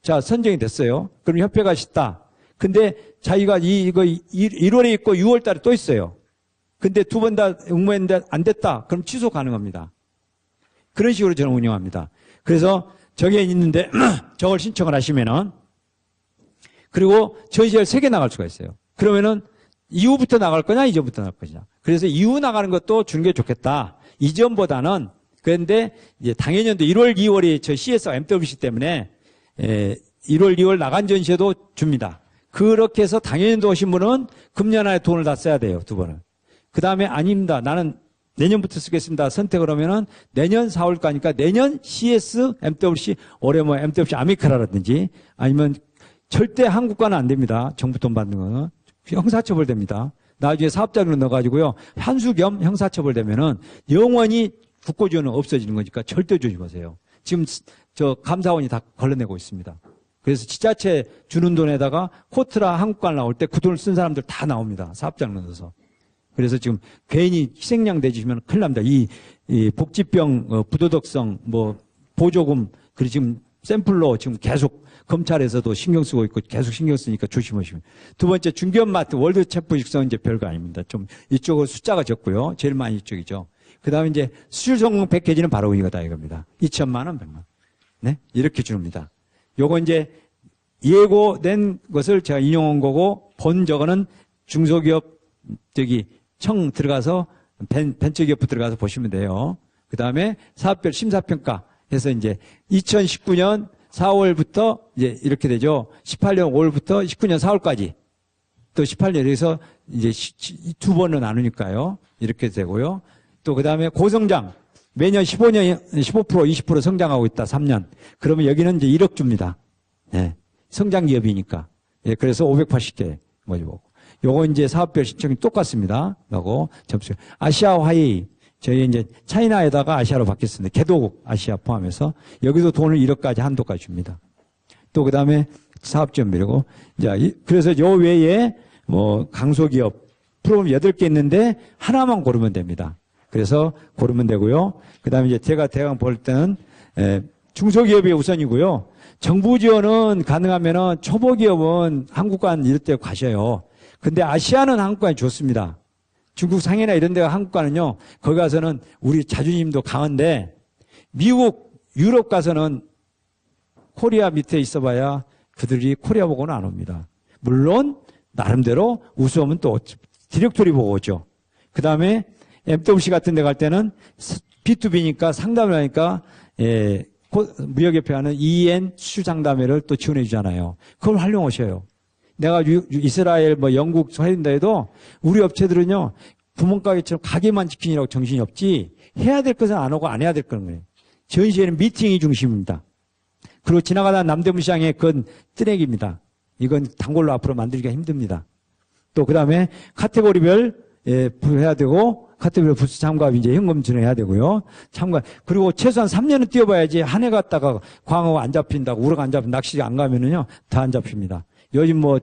자, 선정이 됐어요. 그럼 협회가 있다. 근데 자기가 이거 1월에 있고 6월 달에 또 있어요. 근데 두 번 다 응모했는데 안 됐다. 그럼 취소 가능합니다. 그런 식으로 저는 운영합니다. 그래서 저게 있는데 저걸 신청을 하시면은 그리고 전시회를 3개 나갈 수가 있어요. 그러면은 이후부터 나갈 거냐 이전부터 나갈 거냐. 그래서 이후 나가는 것도 주는 게 좋겠다. 이전보다는 그런데 이제 당연연도 1월, 2월이 저 CS와 MWC 때문에 1월, 2월 나간 전시회도 줍니다. 그렇게 해서 당연연도 오신 분은 금년 안에 돈을 다 써야 돼요. 2번을. 그 다음에 아닙니다. 나는 내년부터 쓰겠습니다. 선택을 하면은 내년 4월까지니까 내년 CS, MWC, 올해 뭐 MWC 아미카라라든지 아니면 절대 한국과는 안 됩니다. 정부 돈 받는 거는. 형사처벌 됩니다. 나중에 사업자로 넣어가지고요. 한수 겸 형사처벌 되면은 영원히 국고지원은 없어지는 거니까 절대 조심하세요. 지금 저 감사원이 다 걸러내고 있습니다. 그래서 지자체 주는 돈에다가 코트라 한국관 나올 때 그 돈을 쓴 사람들 다 나옵니다. 사업장 넣어서. 그래서 지금 괜히 희생양 내주시면 큰일 납니다. 이 복지병, 부도덕성, 뭐, 보조금, 그리고 지금 샘플로 지금 계속 검찰에서도 신경 쓰고 있고 계속 신경 쓰니까 조심하시면. 두 번째, 중견마트, 월드 체프 육성 이제 별거 아닙니다. 좀 이쪽은 숫자가 적고요. 제일 많이 이쪽이죠. 그 다음에 이제 수출 성공 패키지는 바로 이거다 이겁니다. 2천만 원, 100만 원. 네? 이렇게 줍니다. 요거 이제 예고된 것을 제가 인용한 거고, 본 저거는 중소기업, 청 들어가서, 벤처기업부 들어가서 보시면 돼요. 그 다음에 사업별 심사평가 해서 이제 2019년 4월부터 이제 이렇게 되죠. 18년 5월부터 19년 4월까지. 또 18년에서 이제 두 번으로 나누니까요. 이렇게 되고요. 또 그 다음에 고성장. 매년 15% 20% 성장하고 있다. 3년. 그러면 여기는 이제 1억 줍니다. 네. 성장 기업이니까. 예, 그래서 580개 뭐죠. 요거 이제 사업별 신청이 똑같습니다. 하고 점수. 아시아 화이. 저희 이제 차이나에다가 아시아로 바뀌었습니다. 개도국 아시아 포함해서 여기도 돈을 1억까지 한도까지 줍니다. 또 그 다음에 사업지원비라고. 자, 그래서 요 외에 뭐 강소기업 프로그램 8개 있는데 하나만 고르면 됩니다. 그래서 고르면 되고요. 그 다음에 이제 제가 대강 볼 때는 중소기업이 우선이고요. 정부 지원은 가능하면은 초보기업은 한국관 이럴 때 가셔요. 근데 아시아는 한국관이 좋습니다. 중국 상해나 이런 데가 한국가는요, 거기 가서는 우리 자존심도 강한데, 미국, 유럽 가서는 코리아 밑에 있어봐야 그들이 코리아 보고는 안 옵니다. 물론, 나름대로 우수하면 또 디렉토리 보고 오죠. 그 다음에 MWC 같은 데 갈 때는 B2B니까 상담을 하니까, 무역협회 하는 EN 수출 상담회를 또 지원해 주잖아요. 그걸 활용하셔요. 내가 이스라엘, 뭐 영국 해준다 해도 우리 업체들은요, 구멍가게처럼 가게만 지키느라고 정신이 없지, 해야 될 것은 안 하고 안 해야 될 거예요. 전시회는 미팅이 중심입니다. 그리고 지나가다 남대문 시장의 그건 쓰레기입니다. 이건 단골로 앞으로 만들기가 힘듭니다. 또 그 다음에 카테고리별 해야 되고, 카테고리 부스 참가비 이제 현금 지원해야 되고요. 참가. 그리고 최소한 3년은 뛰어봐야지 한 해 갔다가 광어 안 잡힌다고, 우럭 안 잡힌다고, 낚시 안 가면은요, 다 안 잡힙니다. 요즘 뭐,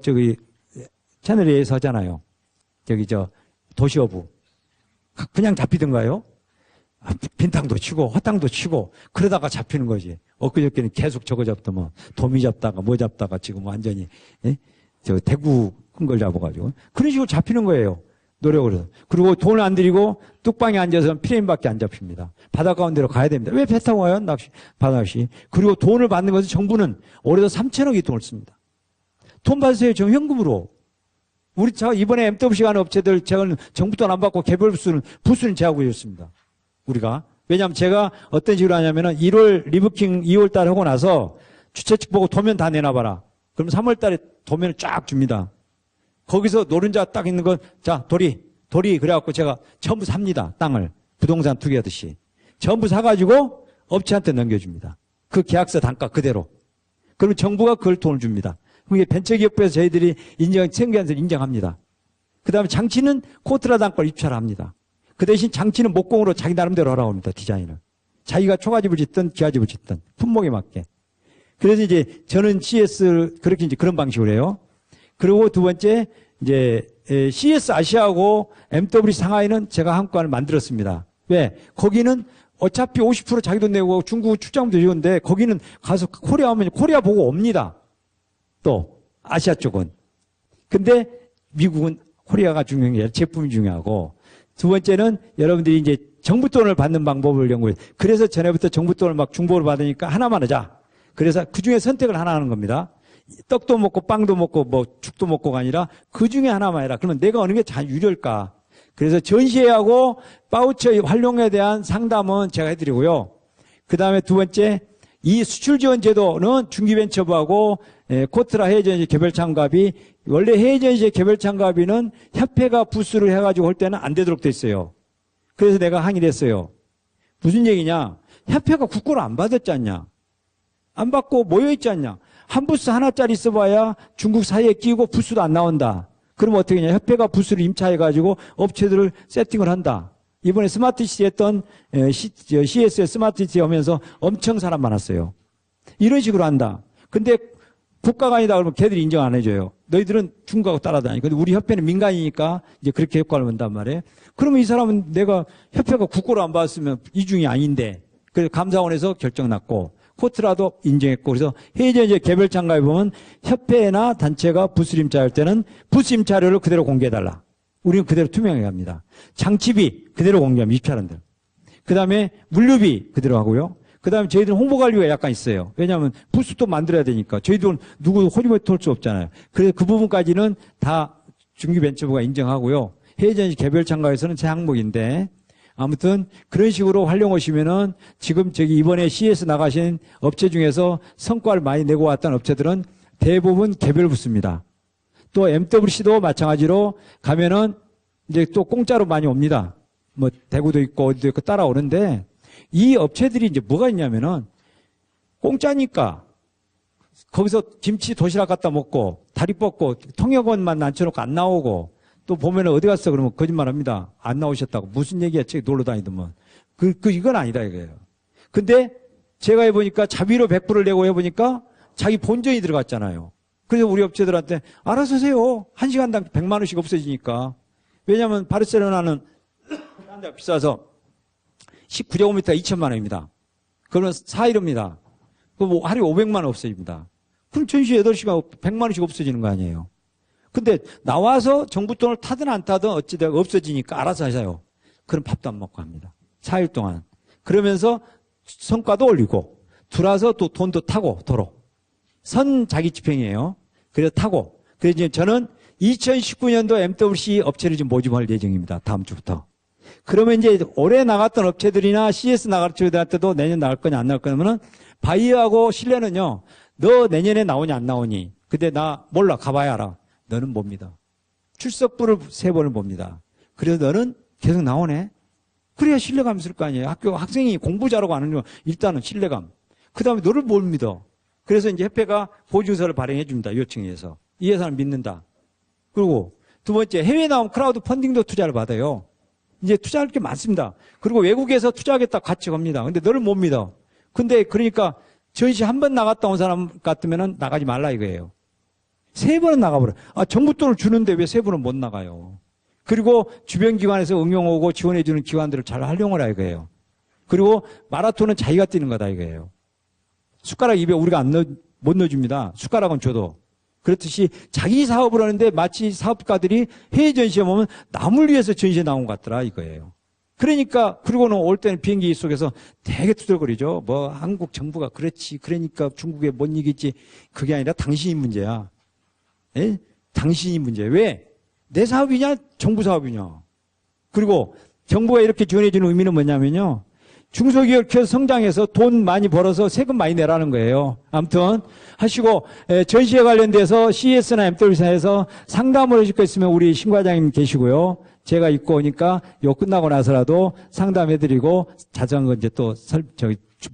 채널A에서 하잖아요. 도시어부. 그냥 잡히던가요? 빈탕도 치고, 화탕도 치고, 그러다가 잡히는 거지. 엊그저께는 계속 저거 잡더만, 도미 잡다가, 뭐 잡다가 지금 완전히, 대구 큰 걸 잡아가지고. 그런 식으로 잡히는 거예요. 노력을 해서. 그리고 돈을 안 들이고, 뚝방에 앉아서는 프레임밖에 안 잡힙니다. 바다 가운데로 가야 됩니다. 왜 배 타고 와요? 바다낚시. 그리고 돈을 받는 것은 정부는 올해도 3천억이 돈을 씁니다. 돈 받으세요. 저 현금으로. 우리 이번에 MWC 가는 업체들 제가 정부 돈 안 받고 개별 부수는 제하고 있습니다. 우리가. 왜냐하면 제가 어떤 식으로 하냐면은 1월 리부킹 2월 달에 하고 나서 주최 측 보고 도면 다 내놔봐라. 그럼 3월 달에 도면을 쫙 줍니다. 거기서 노른자 딱 있는 건, 자, 도리. 그래갖고 제가 전부 삽니다. 땅을. 부동산 투기하듯이. 전부 사가지고 업체한테 넘겨줍니다. 그 계약서 단가 그대로. 그러면 정부가 그걸 돈을 줍니다. 그게 벤처기업에서 저희들이 생계한서 인정합니다. 그 다음에 장치는 코트라 단가를 입찰을 합니다. 그 대신 장치는 목공으로 자기 나름대로 하라고 합니다. 디자인을. 자기가 초가집을 짓든 기와집을 짓든 품목에 맞게. 그래서 이제 저는 CS 그렇게 이제 그런 방식으로 해요. 그리고 두 번째 이제 CS 아시아하고 MW 상하이는 제가 한국관을 만들었습니다. 왜? 거기는 어차피 50% 자기 돈 내고 중국 출장도 이건데 거기는 가서 코리아 오면 코리아 보고 옵니다. 또 아시아 쪽은. 근데 미국은 코리아가 중요한 게 아니라 제품이 중요하고 두 번째는 여러분들이 이제 정부 돈을 받는 방법을 연구해요. 그래서 전에부터 정부 돈을 막 중복으로 받으니까 하나만 하자. 그래서 그중에 선택을 하나 하는 겁니다. 떡도 먹고 빵도 먹고 뭐 죽도 먹고가 아니라 그중에 하나만 해라. 그러면 내가 어느 게 잘 유리할까? 그래서 전시회하고 바우처 활용에 대한 상담은 제가 해드리고요. 그 다음에 두 번째 이 수출 지원 제도는 중기벤처부하고 코트라 해외전시 개별참가비 원래 해외전시 개별참가비는 협회가 부스를 해가지고 할 때는 안 되도록 돼 있어요. 그래서 내가 항의를 했어요. 무슨 얘기냐? 협회가 국고를 안 받았지 않냐? 안 받고 모여있지 않냐? 한 부스 하나짜리 써봐야 중국 사이에 끼고 부스도 안 나온다. 그럼 어떻게 하냐? 협회가 부스를 임차해가지고 업체들을 세팅을 한다. 이번에 스마트시티 했던 CS의 스마트시티 하면서 엄청 사람 많았어요. 이런 식으로 한다. 근데 국가가 아니다 그러면 걔들이 인정 안 해줘요. 너희들은 중국하고 따라다니. 근데 우리 협회는 민간이니까 이제 그렇게 효과를 본단 말이에요. 그러면 이 사람은 내가 협회가 국고를 안 받았으면 이중이 아닌데. 그래서 감사원에서 결정 났고 코트라도 인정했고 그래서 해외전시회 개별 참가해 보면 협회나 단체가 부스 임차할 때는 부스 임차료를 그대로 공개해달라. 우리는 그대로 투명하게 합니다. 장치비 그대로 공개합니다. 입찰한들. 그 다음에 물류비 그대로 하고요. 그 다음에 저희들은 홍보관리가 약간 있어요. 왜냐하면 부스도 만들어야 되니까. 저희들은 누구 호리머리 털 수 없잖아요. 그래서 그 부분까지는 다 중기벤처부가 인정하고요. 해외전시 개별 참가에서는 제 항목인데 아무튼 그런 식으로 활용하시면은 지금 저기 이번에 CS 나가신 업체 중에서 성과를 많이 내고 왔던 업체들은 대부분 개별 부스입니다. 또 MWC도 마찬가지로 가면은 이제 또 공짜로 많이 옵니다. 뭐 대구도 있고 어디도 있고 따라오는데 이 업체들이 이제 뭐가 있냐면은 공짜니까 거기서 김치 도시락 갖다 먹고 다리 뻗고 통역원만 앉혀놓고 안 나오고 또 보면은 어디 갔어 그러면 거짓말 합니다. 안 나오셨다고. 무슨 얘기야? 책 놀러 다니더만. 이건 아니다 이거예요. 근데 제가 해보니까 자비로 100불을 내고 해보니까 자기 본전이 들어갔잖아요. 그래서 우리 업체들한테 알아서 하세요. 1시간당 100만 원씩 없어지니까. 왜냐하면 바르셀로나는 딴 데가 비싸서 19제곱미터 2천만 원입니다. 그러면 4일입니다. 그럼 뭐 하루에 500만 원 없어집니다. 그럼 전시 8시간 100만 원씩 없어지는 거 아니에요. 근데 나와서 정부 돈을 타든 안 타든 어찌되고 없어지니까 알아서 하세요. 그럼 밥도 안 먹고 합니다. 4일 동안. 그러면서 성과도 올리고 들어와서 또 돈도 타고 도로. 선 자기 집행이에요. 그래서 타고. 그래서 이제 저는 2019년도 MWC 업체를 좀 모집할 예정입니다. 다음 주부터. 그러면 이제 올해 나갔던 업체들이나 CS 나갈 업체들한테도 내년 나갈 거냐 안 나갈 거냐면은 바이어하고 신뢰는요. 너 내년에 나오냐 안 나오니. 근데 나 몰라 가봐야 알아. 너는 봅니다. 출석부를 3번을 봅니다. 그래서 너는 계속 나오네. 그래야 신뢰감 있을 거 아니에요. 학생이 공부 잘하고 하는 거 일단은 신뢰감. 그 다음에 너를 뭘 믿어. 그래서 이제 협회가 보증서를 발행해 줍니다. 요청에 의해서. 이 회사를 믿는다. 그리고 두 번째 해외에 나온 크라우드 펀딩도 투자를 받아요. 이제 투자할 게 많습니다. 그리고 외국에서 투자하겠다 같이 갑니다. 근데 너를 못 믿어. 근데 그러니까 전시 한 번 나갔다 온 사람 같으면은 나가지 말라 이거예요. 3번은 나가버려. 정부 돈을 주는데 왜 3번은 못 나가요? 그리고 주변 기관에서 응용하고 지원해주는 기관들을 잘 활용을 하 이거예요. 그리고 마라톤은 자기가 뛰는 거다 이거예요. 숟가락 입에 우리가 못 넣어줍니다. 숟가락은 줘도. 그렇듯이 자기 사업을 하는데 마치 사업가들이 해외 전시에 오면 남을 위해서 전시에 나온 것 같더라 이거예요. 그러니까 그리고는 올 때는 비행기 속에서 되게 투덜거리죠. 뭐 한국 정부가 그렇지 그러니까 중국에 못 이기지. 그게 아니라 당신이 문제야. 예? 당신이 문제야. 왜? 내 사업이냐 정부 사업이냐. 그리고 정부가 이렇게 지원해 주는 의미는 뭐냐면요. 중소기업 계속 성장해서 돈 많이 벌어서 세금 많이 내라는 거예요. 아무튼 하시고 전시에 관련돼서 CS나 MW사에서 상담을 해줄 거 있으면 우리 신 과장님 계시고요. 제가 입고 오니까 요 끝나고 나서라도 상담해드리고 자세한 거 이제 또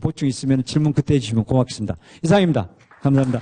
보충 있으면 질문 그때 해주시면 고맙겠습니다. 이상입니다. 감사합니다.